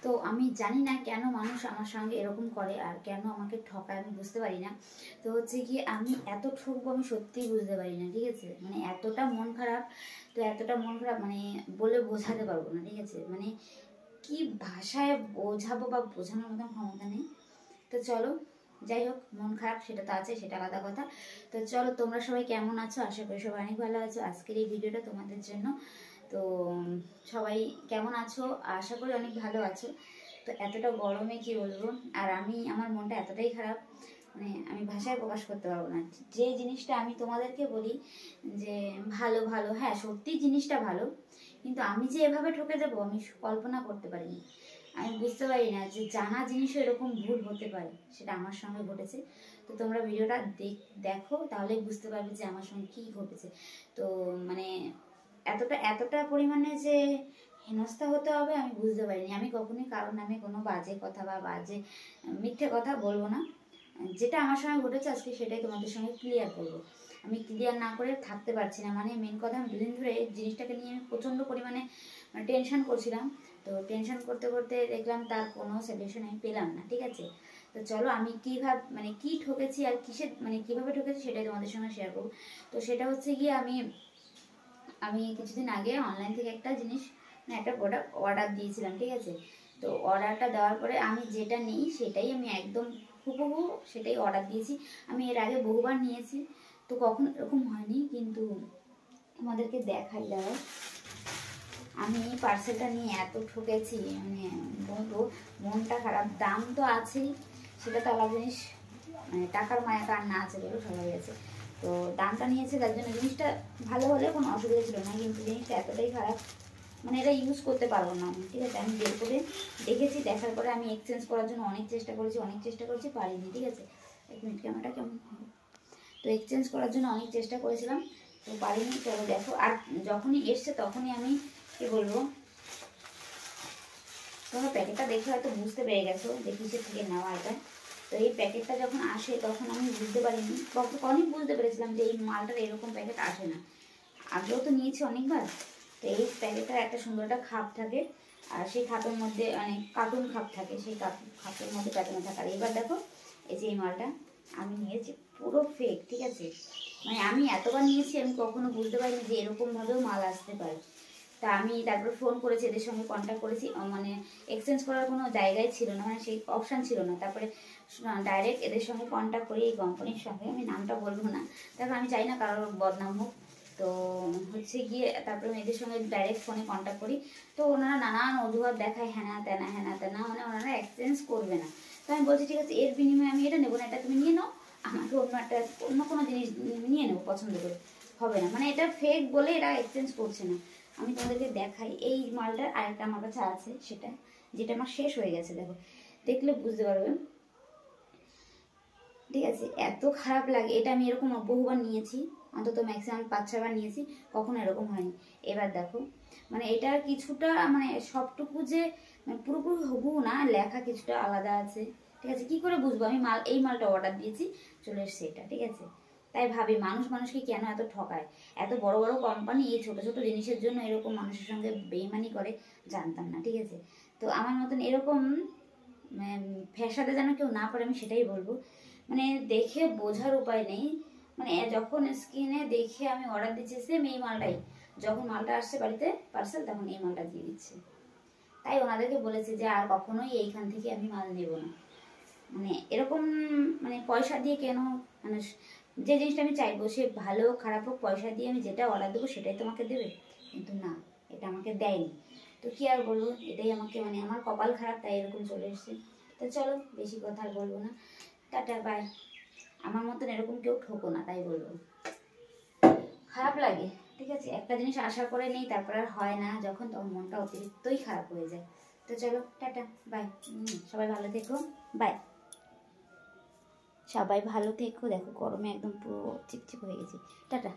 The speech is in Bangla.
তো আমি জানি না কেন মানুষ আমার সঙ্গে এরকম করে আর কেন আমাকে ঠকায়, আমি বুঝতে পারি না। তো হচ্ছে কি আমি এত ঠকবো আমি সত্যিই বুঝতে পারি না, ঠিক আছে। মানে এতটা মন খারাপ, তো এতটা মন খারাপ মানে বলে বোঝাতে পারবো না, ঠিক আছে। মানে কি ভাষায় বোঝাবো বা বোঝানোর মতন ক্ষমতা নেই। তো চলো, যাই হোক, মন খারাপ সেটা তো আছে, সেটা আলাদা কথা। তো চলো, তোমরা সবাই কেমন আছো? আশা করি সবাই অনেক ভালো আছো। আজকের এই ভিডিওটা তোমাদের জন্য। তো সবাই কেমন আছো? আশা করি অনেক ভালো আছো। তো এতটা গরমে কি বলবো, আর আমার মনটা এতটাই খারাপ, মানে আমি ভাষায় প্রকাশ করতে পারবো না। যে জিনিসটা আমি তোমাদেরকে বলি যে ভালো ভালো, হ্যাঁ সত্যি জিনিসটা ভালো, কিন্তু আমি যে এভাবে ঠকে যাবো আমি কল্পনা করতে পারিনি। আমি বুঝতে পারি না যে জানা জিনিসও এরকম ভুল হতে পারে, সেটা আমার সঙ্গে ঘটেছে। তো তোমরা ভিডিওটা দেখো, তাহলেই বুঝতে পারবে যে আমার সঙ্গে কী ঘটেছে। তো মানে এতটা এতটা পরিমাণে যে হেনস্থা হতে হবে আমি বুঝতে পারিনি। আমি কখনোই কারোর নামে কোনো বাজে কথা বা বাজে মিথ্যে কথা বলবো না। যেটা আমার সঙ্গে ঘটেছে আজকে সেটাই তোমাদের সঙ্গে ক্লিয়ার করবো। আমি ক্লিয়ার না করে থাকতে পারছি না। মানে মেন কথা, আমি দুদিন ধরে এই জিনিসটাকে নিয়ে আমি প্রচণ্ড পরিমাণে টেনশন করছিলাম। তো টেনশন করতে করতে দেখলাম তার কোনো সলিউশন আমি পেলাম না, ঠিক আছে। তো চলো, আমি মানে কী ঠকেছি আর কিসে মানে কীভাবে ঠকেছি সেটাই তোমাদের সঙ্গে শেয়ার করবো। তো সেটা হচ্ছে গিয়ে আমি কিছুদিন আগে অনলাইন থেকে একটা জিনিস মানে একটা প্রোডাক্ট অর্ডার দিয়েছিলাম, ঠিক আছে। তো অর্ডারটা দেওয়ার পরে আমি যেটা নিই সেটাই আমি একদম হুবহু সেটাই অর্ডার দিয়েছি। আমি এর আগে বহুবার নিয়েছি, তো কখনো এরকম হয়নি। কিন্তু আমাদেরকে দেখাই দাও, আমি এই পার্সেলটা নিয়ে এত ঠকেছি, মানে বলবো মনটা খারাপ। দাম তো আছেই, সেটা তো আলাদা জিনিস, মানে টাকার মায়া কার না আছে বলে সবাই আছে। তো দামটা নিয়েছে তার জন্য জিনিসটা ভালো হলে কোনো অসুবিধা ছিল না, কিন্তু জিনিসটা এতটাই খারাপ, মানে এটা ইউজ করতে পারবো না আমি, ঠিক আছে। আমি বের করে দেখেছি, দেখার পরে আমি এক্সচেঞ্জ করার জন্য অনেক চেষ্টা করেছি পারিনি, ঠিক আছে। এক মিনিট, ক্যামেরাটা কেমন হবে। তো এক্সচেঞ্জ করার জন্য অনেক চেষ্টা করেছিলাম, তো পারিনি। চলো দেখো, আর যখনই এসছে তখনই আমি কি বলবো, তোমরা প্যাকেটটা দেখে হয়তো বুঝতে পেরে গেছো যে কিসের থেকে নেওয়া এটা। তো এই প্যাকেটটা যখন আসে তখন আমি বুঝতে পারিনি, অনেক বুঝতে পেরেছিলাম যে এই মালটার এরকম প্যাকেট আসে না। আগেও তো নিয়েছি অনেকবার। তো এই প্যাকেটটার একটা সুন্দর একটা খাপ থাকে, আর সেই খাপের মধ্যে মানে কার্টুন খাপ থাকে, সেই খাপের মধ্যে প্যাকেট থাকে। আর এবার দেখো, এই যে এই মালটা আমি নিয়েছি পুরো ফেক, ঠিক আছে। মানে আমি এতবার নিয়েছি, আমি কখনো বুঝতে পারিনি যে এরকমভাবেও মাল আসতে পারে। তা আমি তারপরে ফোন করেছি, এদের সঙ্গে কন্ট্যাক্ট করেছি, মানে এক্সচেঞ্জ করার কোনো জায়গায় ছিল না, মানে সেই অপশান ছিল না। তারপরে ডাইরেক্ট এদের সঙ্গে কন্ট্যাক্ট করি, এই কোম্পানির সঙ্গে, আমি নামটা বলবো না, তারপর আমি চাই না কারোর বদনাম হোক। তো হচ্ছে গিয়ে তারপরে আমি এদের সঙ্গে ডাইরেক্ট ফোনে কন্ট্যাক্ট করি। তো ওনারা নানান অজুহাত দেখায়, হ্যানা তেনা, মানে ওনারা এক্সচেঞ্জ করবে না। তো আমি বলছি ঠিক আছে, এর বিনিময়ে আমি এটা নেবো না, এটা তুমি নিয়ে নাও, আমাকে অন্য কোনো জিনিস নিয়ে নেবো পছন্দ করে, হবে না। মানে এটা ফেক বলে এরা এক্সচেঞ্জ করছে না। আমি তোমাদেরকে দেখাই, এই মালটার আরেকটা আমার কাছে আছে, যেটা আমার শেষ হয়ে গেছে, দেখো, দেখলে বুঝতে পারবে, ঠিক আছে। এত খারাপ লাগে, এটা আমি এরকম বহুবার নিয়েছি, অন্তত ম্যাক্সিমাম 5-6 বার নিয়েছি, কখনো এরকম হয়নি। এবার দেখো, মানে এটা কিছুটা মানে সবটুকু যে মানে পুরোপুরি হুবহু না, লেখা কিছুটা আলাদা আছে, ঠিক আছে। কি করে বুঝবো আমি এই মালটা অর্ডার দিয়েছি, চলে এসছে এটা, ঠিক আছে। তাই ভাবি মানুষকে কেন এত ঠকায়। এত বড় বড় কোম্পানি এই ছোট ছোট জিনিসের জন্য এরকম মানুষের সঙ্গে বেইমানি করে, জানতাম না, ঠিক আছে। তো আমার মতন এরকম ফ্যাসাদে যেন কেউ না পারে, আমি সেটাই বলবো। মানে দেখে বোঝার উপায় নেই, মানে যখন স্ক্রিনে দেখে আমি অর্ডার দিচ্ছি সেম এই মালটাই, যখন মালটা আসছে বাড়িতে পার্সেল, তখন এই মালটা দিয়ে দিচ্ছে। তাই ওনাদেরকে বলেছে যে আর কখনোই এইখান থেকে আমি মাল নেব না। মানে এরকম মানে পয়সা দিয়ে কেন, মানে যে জিনিসটা আমি চাইবো সে ভালো খারাপ হোক, পয়সা দিয়ে আমি যেটা অর্ডার দেবো সেটাই তোমাকে দেবে, কিন্তু না, এটা আমাকে দেয়নি। তো কি আর বলবো, এটাই আমাকে মানে আমার কপাল খারাপ, তাই এরকম চলে এসছে। তো চলো, বেশি কথা আর বলবো না, টাটা বাই। আমার মতন এরকম কেউ ঠকো না, তাই বলবো। খারাপ লাগে, ঠিক আছে, একটা জিনিস আশা করে নেই, তারপর আর হয় না যখন, তখন মনটা অতিরিক্তই খারাপ হয়ে যায়। তো চলো, টাটা বাই। সবাই ভালো থেকো, বাই। সবাই ভালো থেকো। দেখো গরমে একদম পুরো চিপচিপ হয়ে গেছি, টাটা।